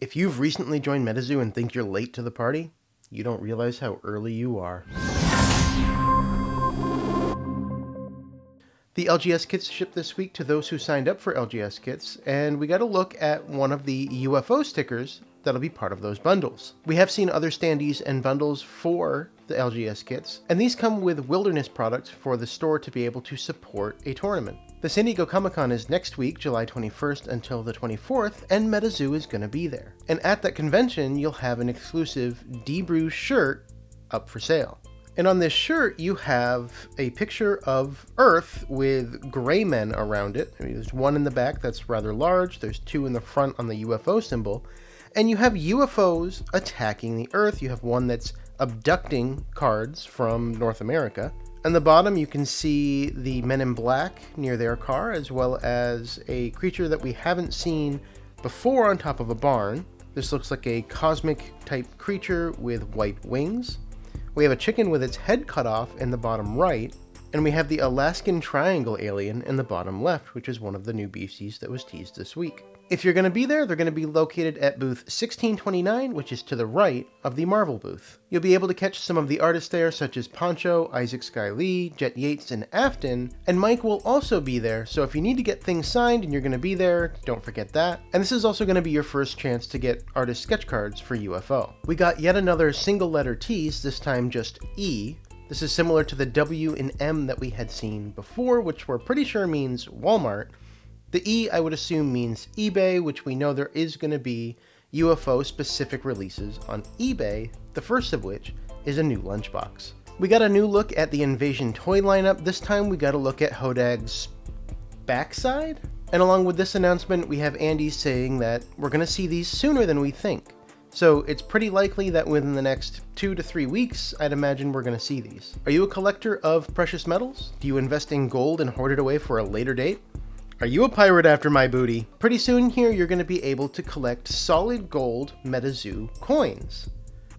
If you've recently joined MetaZoo and think you're late to the party, you don't realize how early you are. The LGS Kits shipped this week to those who signed up for LGS Kits, and we got a look at one of the UFO stickers that'll be part of those bundles. We have seen other standees and bundles for the LGS Kits, and these come with Wilderness products for the store to be able to support a tournament. The San Diego Comic-Con is next week, July 21st until the 24th, and MetaZoo is going to be there. And at that convention, you'll have an exclusive D-Brew shirt up for sale. And on this shirt, you have a picture of Earth with gray men around it. I mean, there's one in the back that's rather large, there's two in the front on the UFO symbol, and you have UFOs attacking the Earth. You have one that's abducting cards from North America. On the bottom, you can see the men in black near their car, as well as a creature that we haven't seen before on top of a barn. This looks like a cosmic type creature with white wings. We have a chicken with its head cut off in the bottom right, and we have the Alaskan Triangle alien in the bottom left, which is one of the new beasties that was teased this week. If you're going to be there, they're going to be located at booth 1629, which is to the right of the Marvel booth. You'll be able to catch some of the artists there, such as Poncho, Isaac Sky Lee, Jet Yates, and Afton, and Mike will also be there, so if you need to get things signed and you're going to be there, don't forget that. And this is also going to be your first chance to get artist sketch cards for UFO. We got yet another single letter tease, this time just E. This is similar to the W and M that we had seen before, which we're pretty sure means Walmart. The E, I would assume, means eBay, which we know there is going to be UFO-specific releases on eBay, the first of which is a new lunchbox. We got a new look at the Invasion toy lineup. This time we got a look at Hodag's backside. And along with this announcement, we have Andy saying that we're going to see these sooner than we think. So it's pretty likely that within the next 2 to 3 weeks, I'd imagine we're going to see these. Are you a collector of precious metals? Do you invest in gold and hoard it away for a later date? Are you a pirate after my booty? Pretty soon here, you're going to be able to collect solid gold MetaZoo coins.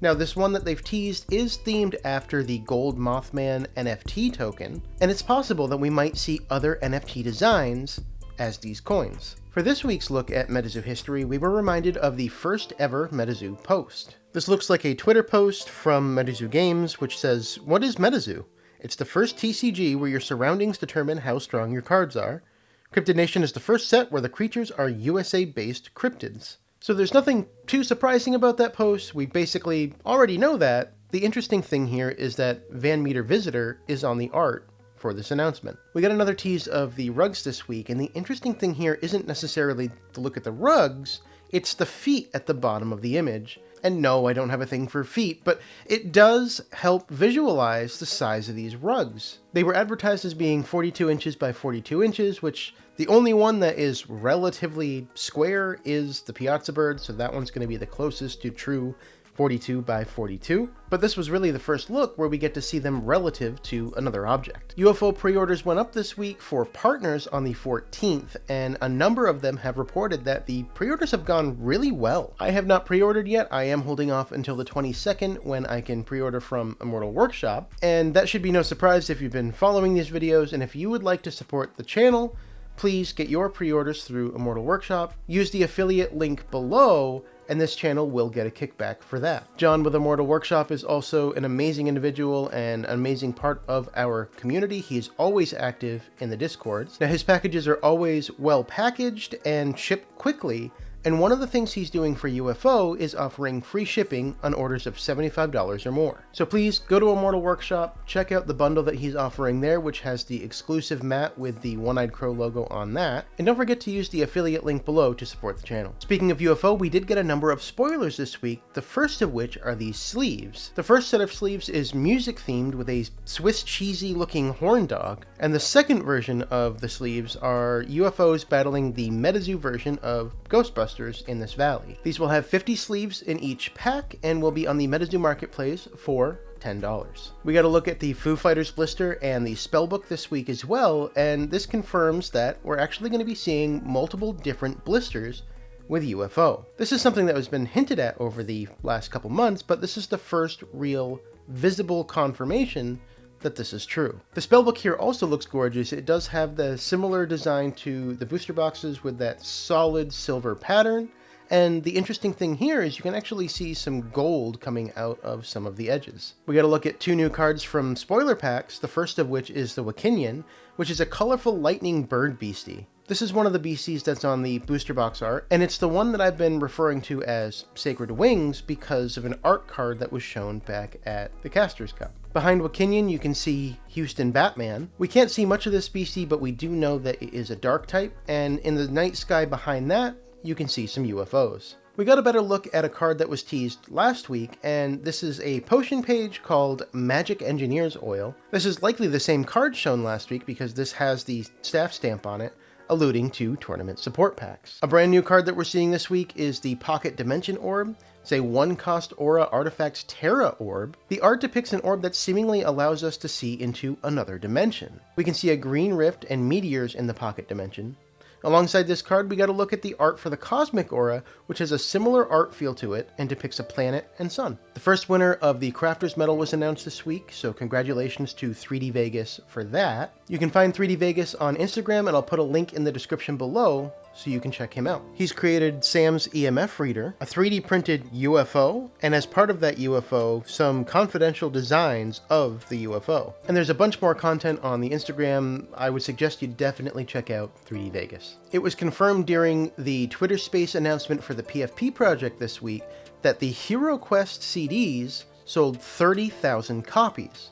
Now, this one that they've teased is themed after the Gold Mothman NFT token, and it's possible that we might see other NFT designs as these coins. For this week's look at MetaZoo history, we were reminded of the first ever MetaZoo post. This looks like a Twitter post from MetaZoo Games, which says, "What is MetaZoo? It's the first TCG where your surroundings determine how strong your cards are. Cryptid Nation is the first set where the creatures are USA-based cryptids." So there's nothing too surprising about that post. We basically already know that. The interesting thing here is that Van Meter Visitor is on the art for this announcement. We got another tease of the rugs this week, and the interesting thing here isn't necessarily to look at the rugs, it's the feet at the bottom of the image. And no, I don't have a thing for feet, but it does help visualize the size of these rugs. They were advertised as being 42 inches by 42 inches, which the only one that is relatively square is the Piazza Bird, so that one's going to be the closest to true 42 by 42, but this was really the first look where we get to see them relative to another object. UFO pre-orders went up this week for partners on the 14th, and a number of them have reported that the pre-orders have gone really well. I have not pre-ordered yet. I am holding off until the 22nd when I can pre-order from Immortal Workshop, and that should be no surprise if you've been following these videos, and if you would like to support the channel, please get your pre-orders through Immortal Workshop. Use the affiliate link below, and this channel will get a kickback for that. John with Immortal Workshop is also an amazing individual and an amazing part of our community. He's always active in the Discords. Now, his packages are always well packaged and shipped quickly, and one of the things he's doing for UFO is offering free shipping on orders of $75 or more. So please go to Immortal Workshop, check out the bundle that he's offering there, which has the exclusive mat with the One-Eyed-Crow logo on that, and don't forget to use the affiliate link below to support the channel. Speaking of UFO, we did get a number of spoilers this week, the first of which are these sleeves. The first set of sleeves is music themed with a Swiss cheesy looking horn dog, and the second version of the sleeves are UFOs battling the MetaZoo version of Ghostbusters in this valley. These will have 50 sleeves in each pack and will be on the MetaZoo Marketplace for $10. We got to look at the Foo Fighters blister and the Spellbook this week as well, and this confirms that we're actually going to be seeing multiple different blisters with UFO. This is something that has been hinted at over the last couple months, but this is the first real visible confirmation that this is true. The Spellbook here also looks gorgeous. It does have the similar design to the booster boxes with that solid silver pattern, And the interesting thing here is you can actually see some gold coming out of some of the edges. We got to look at 2 new cards from spoiler packs, the first of which is the Wakinian, which is a colorful lightning bird beastie. This is one of the beasties that's on the booster box art, and it's the one that I've been referring to as Sacred Wings because of an art card that was shown back at the Casters Cup. Behind Wakinian, you can see Houston Batman. We can't see much of this beastie, but we do know that it is a dark type, and in the night sky behind that, you can see some UFOs. We got a better look at a card that was teased last week, and this is a potion page called Magic Engineer's Oil. This is likely the same card shown last week because this has the staff stamp on it, alluding to tournament support packs. A brand new card that we're seeing this week is the Pocket Dimension Orb. It's a 1-cost Aura Artifact Terra Orb. The art depicts an orb that seemingly allows us to see into another dimension. We can see a green rift and meteors in the Pocket Dimension. Alongside this card, we got to look at the art for the Cosmic Aura, which has a similar art feel to it and depicts a planet and sun. The first winner of the Crafter's Medal was announced this week, so congratulations to 3D Vegas for that. You can find 3D Vegas on Instagram, and I'll put a link in the description below so you can check him out. He's created Sam's EMF reader, a 3D printed UFO, and as part of that UFO, some confidential designs of the UFO. And there's a bunch more content on the Instagram. I would suggest you definitely check out 3D Vegas. It was confirmed during the Twitter Space announcement for the PFP project this week that the HiroQuest CDs sold 30,000 copies.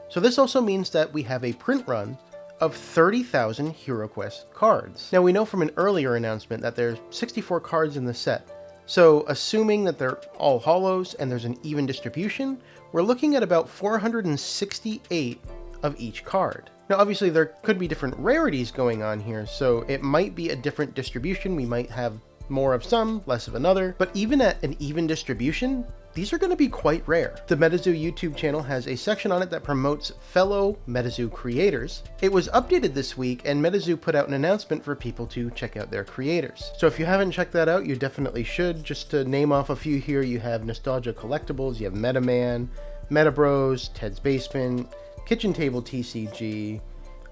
So this also means that we have a print run of 30,000 HiroQuest cards. Now we know from an earlier announcement that there's 64 cards in the set, so assuming that they're all holos and there's an even distribution, we're looking at about 468 of each card. Now obviously there could be different rarities going on here, so it might be a different distribution. We might have more of some, less of another, but even at an even distribution, these are going to be quite rare. The MetaZoo YouTube channel has a section on it that promotes fellow MetaZoo creators. It was updated this week, and MetaZoo put out an announcement for people to check out their creators. So if you haven't checked that out, you definitely should. Just to name off a few here, you have Nostalgia Collectibles, you have Metaman, Metabros, Ted's Basement, Kitchen Table TCG,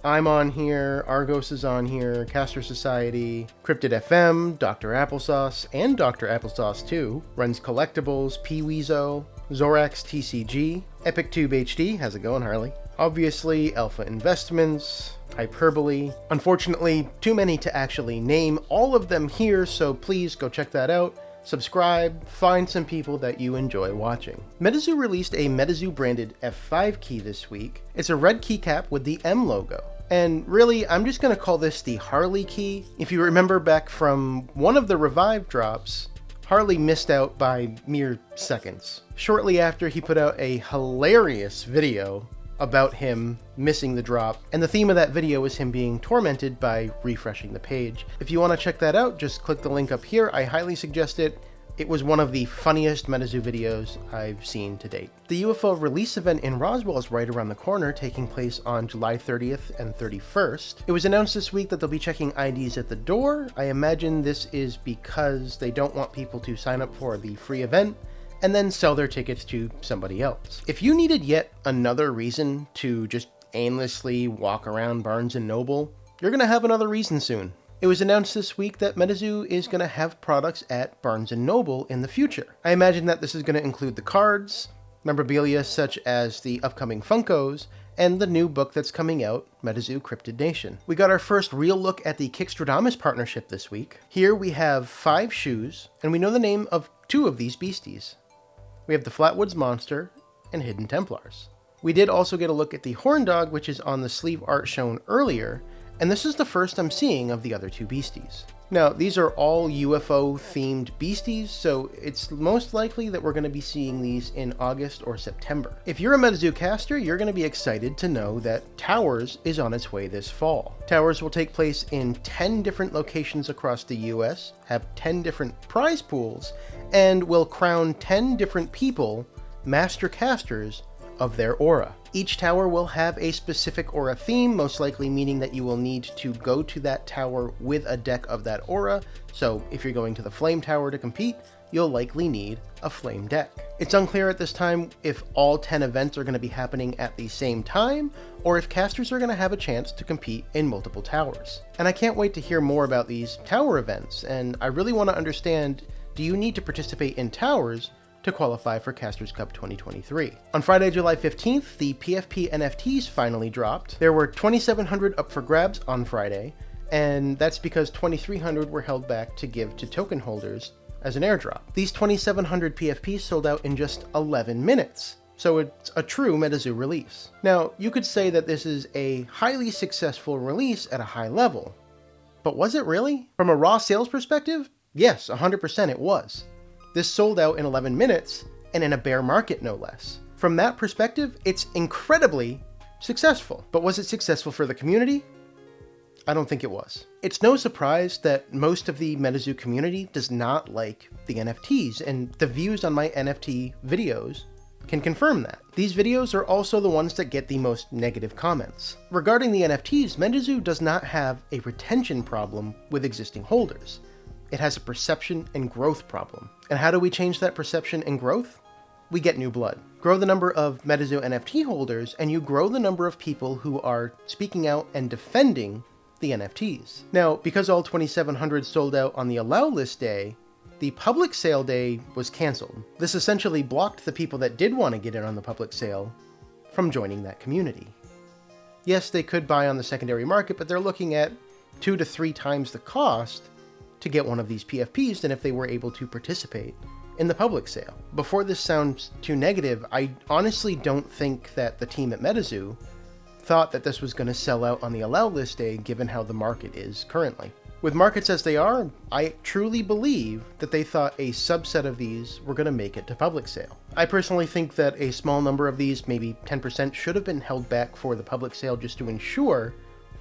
I'm on here, Argos is on here, Caster Society, Cryptid FM, Dr. Applesauce, and Dr. Applesauce 2, Runs Collectibles, Peeweezo, Zorax TCG, EpicTube HD, how's it going, Harley? Obviously, Alpha Investments, Hyperbole. Unfortunately, too many to actually name all of them here, so please go check that out. Subscribe, find some people that you enjoy watching. MetaZoo released a MetaZoo branded F5 key this week. It's a red keycap with the M logo. And really, I'm just going to call this the Harley key. If you remember back from one of the Revive drops, Harley missed out by mere seconds. Shortly after, he put out a hilarious video about him missing the drop, and the theme of that video is him being tormented by refreshing the page. If you want to check that out, just click the link up here. I highly suggest it. It was one of the funniest MetaZoo videos I've seen to date. The UFO release event in Roswell is right around the corner, taking place on July 30th and 31st. It was announced this week that they'll be checking IDs at the door. I imagine this is because they don't want people to sign up for the free event and then sell their tickets to somebody else. If you needed yet another reason to just aimlessly walk around Barnes & Noble, you're gonna have another reason soon. It was announced this week that MetaZoo is gonna have products at Barnes & Noble in the future. I imagine that this is gonna include the cards, memorabilia such as the upcoming Funkos, and the new book that's coming out, MetaZoo Cryptid Nation. We got our first real look at the Kickstradomis partnership this week. Here we have 5 shoes, and we know the name of 2 of these beasties. We have the Flatwoods Monster and Hidden Templars. We did also get a look at the Horn Dog, which is on the sleeve art shown earlier, and this is the first I'm seeing of the other 2 beasties. Now, these are all UFO-themed beasties, so it's most likely that we're going to be seeing these in August or September. If you're a MetaZoo caster, you're going to be excited to know that Towers is on its way this fall. Towers will take place in 10 different locations across the US, have 10 different prize pools, and will crown 10 different people master casters of their aura. Each tower will have a specific aura theme, most likely meaning that you will need to go to that tower with a deck of that aura. So if you're going to the Flame Tower to compete, you'll likely need a Flame deck. It's unclear at this time if all 10 events are going to be happening at the same time, or if casters are going to have a chance to compete in multiple towers. And I can't wait to hear more about these tower events, and I really want to understand, do you need to participate in towers to qualify for Casters Cup 2023? On Friday, July 15th, the PFP NFTs finally dropped. There were 2,700 up for grabs on Friday, and that's because 2,300 were held back to give to token holders as an airdrop. These 2,700 PFPs sold out in just 11 minutes. So it's a true MetaZoo release. Now, you could say that this is a highly successful release at a high level, but was it really? From a raw sales perspective, yes, 100% it was. This sold out in 11 minutes, and in a bear market no less. From that perspective, it's incredibly successful. But was it successful for the community? I don't think it was. It's no surprise that most of the MetaZoo community does not like the NFTs, and the views on my NFT videos can confirm that. These videos are also the ones that get the most negative comments. Regarding the NFTs, MetaZoo does not have a retention problem with existing holders. It has a perception and growth problem. And how do we change that perception and growth? We get new blood. Grow the number of MetaZoo NFT holders, and you grow the number of people who are speaking out and defending the NFTs. Now, because all 2,700 sold out on the allow list day, the public sale day was canceled. This essentially blocked the people that did want to get in on the public sale from joining that community. Yes, they could buy on the secondary market, but they're looking at 2 to 3 times the cost to get one of these PFPs than if they were able to participate in the public sale. Before this sounds too negative, I honestly don't think that the team at MetaZoo thought that this was going to sell out on the allow list day given how the market is currently. With markets as they are, I truly believe that they thought a subset of these were going to make it to public sale. I personally think that a small number of these, maybe 10%, should have been held back for the public sale just to ensure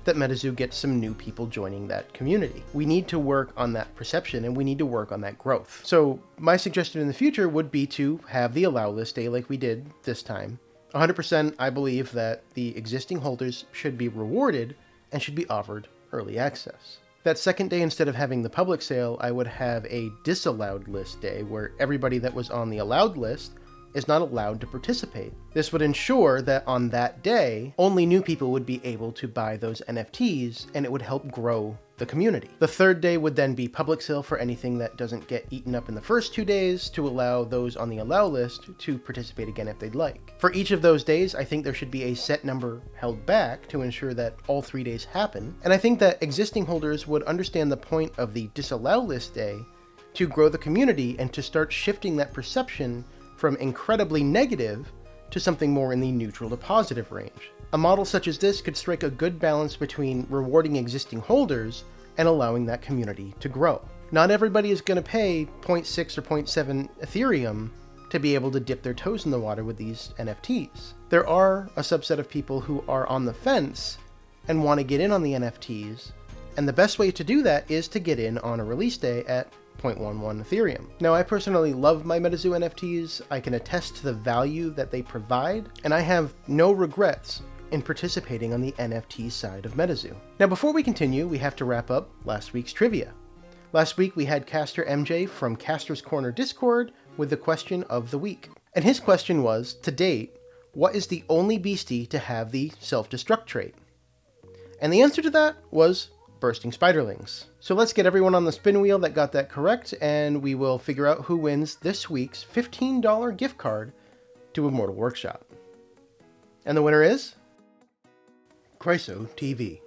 that MetaZoo gets some new people joining that community. We need to work on that perception, and we need to work on that growth. So my suggestion in the future would be to have the allow list day like we did this time. 100% I believe that the existing holders should be rewarded and should be offered early access. That second day, instead of having the public sale, I would have a disallowed list day where everybody that was on the allowed list is not allowed to participate. This would ensure that on that day, only new people would be able to buy those NFTs, and it would help grow the community. The third day would then be public sale for anything that doesn't get eaten up in the first 2 days to allow those on the allow list to participate again if they'd like. For each of those days, I think there should be a set number held back to ensure that all 3 days happen. And I think that existing holders would understand the point of the disallow list day to grow the community and to start shifting that perception from incredibly negative to something more in the neutral to positive range. A model such as this could strike a good balance between rewarding existing holders and allowing that community to grow. Not everybody is going to pay 0.6 or 0.7 Ethereum to be able to dip their toes in the water with these NFTs. There are a subset of people who are on the fence and want to get in on the NFTs, and the best way to do that is to get in on a release day at 0.11 Ethereum. Now, I personally love my MetaZoo NFTs. I can attest to the value that they provide, and I have no regrets in participating on the NFT side of MetaZoo. Now, before we continue, we have to wrap up last week's trivia. Last week, we had Caster MJ from Caster's Corner Discord with the question of the week. And his question was, to date, what is the only beastie to have the self-destruct trait? And the answer to that was bursting spiderlings. So let's get everyone on the spin wheel that got that correct, and we will figure out who wins this week's $15 gift card to Immortal Workshop. And the winner is Chryso TV.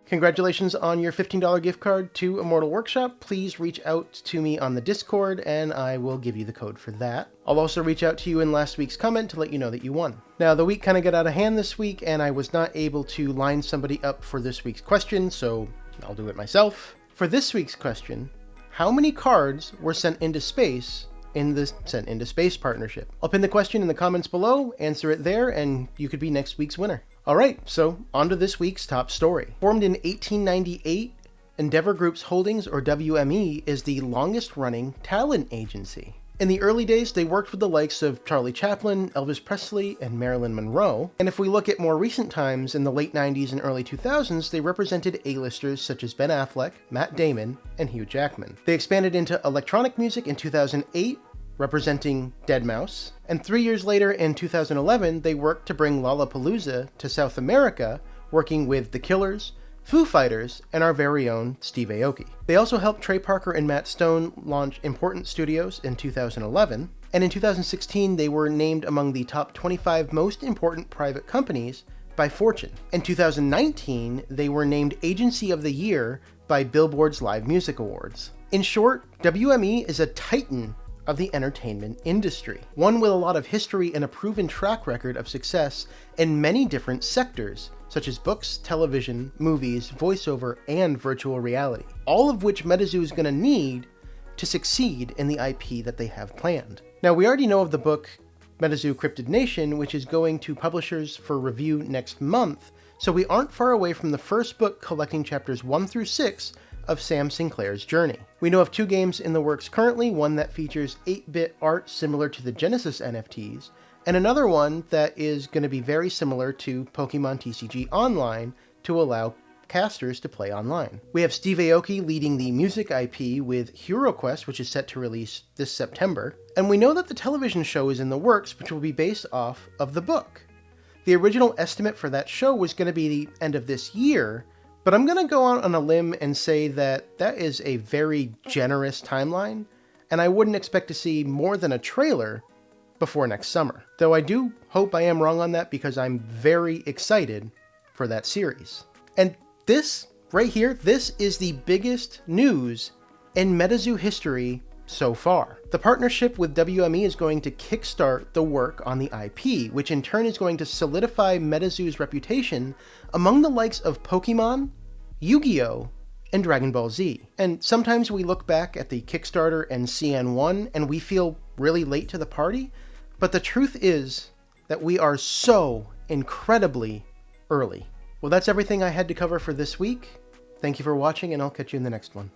Congratulations on your $15 gift card to Immortal Workshop. Please reach out to me on the Discord and I will give you the code for that. I'll also reach out to you in last week's comment to let you know that you won. Now, the week kind of got out of hand this week and I was not able to line somebody up for this week's question, so I'll do it myself. For this week's question, how many cards were sent into space in the Sent Into Space partnership? I'll pin the question in the comments below, answer it there, and you could be next week's winner. Alright, so on to this week's top story. Formed in 1898, Endeavor Group's Holdings, or WME, is the longest-running talent agency. In the early days, they worked with the likes of Charlie Chaplin, Elvis Presley, and Marilyn Monroe. And if we look at more recent times, in the late 90s and early 2000s, they represented A-listers such as Ben Affleck, Matt Damon, and Hugh Jackman. They expanded into electronic music in 2008, representing Deadmau5, and 3 years later in 2011, they worked to bring Lollapalooza to South America, working with The Killers, Foo Fighters, and our very own Steve Aoki. They also helped Trey Parker and Matt Stone launch important studios in 2011, and in 2016 they were named among the top 25 most important private companies by Fortune. In 2019, they were named Agency of the Year by Billboard's Live Music Awards. In short, WME is a titan of the entertainment industry, one with a lot of history and a proven track record of success in many different sectors, such as books, television, movies, voiceover, and virtual reality, all of which MetaZoo is going to need to succeed in the IP that they have planned. Now, we already know of the book MetaZoo Cryptid Nation, which is going to publishers for review next month, so we aren't far away from the first book collecting chapters 1 through 6 of Sam Sinclair's journey. We know of 2 games in the works currently, one that features 8-bit art similar to the Genesis NFTs, and another one that is going to be very similar to Pokemon TCG Online to allow casters to play online. We have Steve Aoki leading the music IP with HiroQuest, which is set to release this September, and we know that the television show is in the works, which will be based off of the book. The original estimate for that show was going to be the end of this year, but I'm going to go out on a limb and say that that is a very generous timeline, and I wouldn't expect to see more than a trailer before next summer. Though I do hope I am wrong on that because I'm very excited for that series. And this right here, this is the biggest news in MetaZoo history so far. The partnership with WME is going to kickstart the work on the IP, which in turn is going to solidify MetaZoo's reputation among the likes of Pokemon, Yu-Gi-Oh!, and Dragon Ball Z. And sometimes we look back at the Kickstarter and CN1 and we feel really late to the party, but the truth is that we are so incredibly early. Well, that's everything I had to cover for this week. Thank you for watching, and I'll catch you in the next one.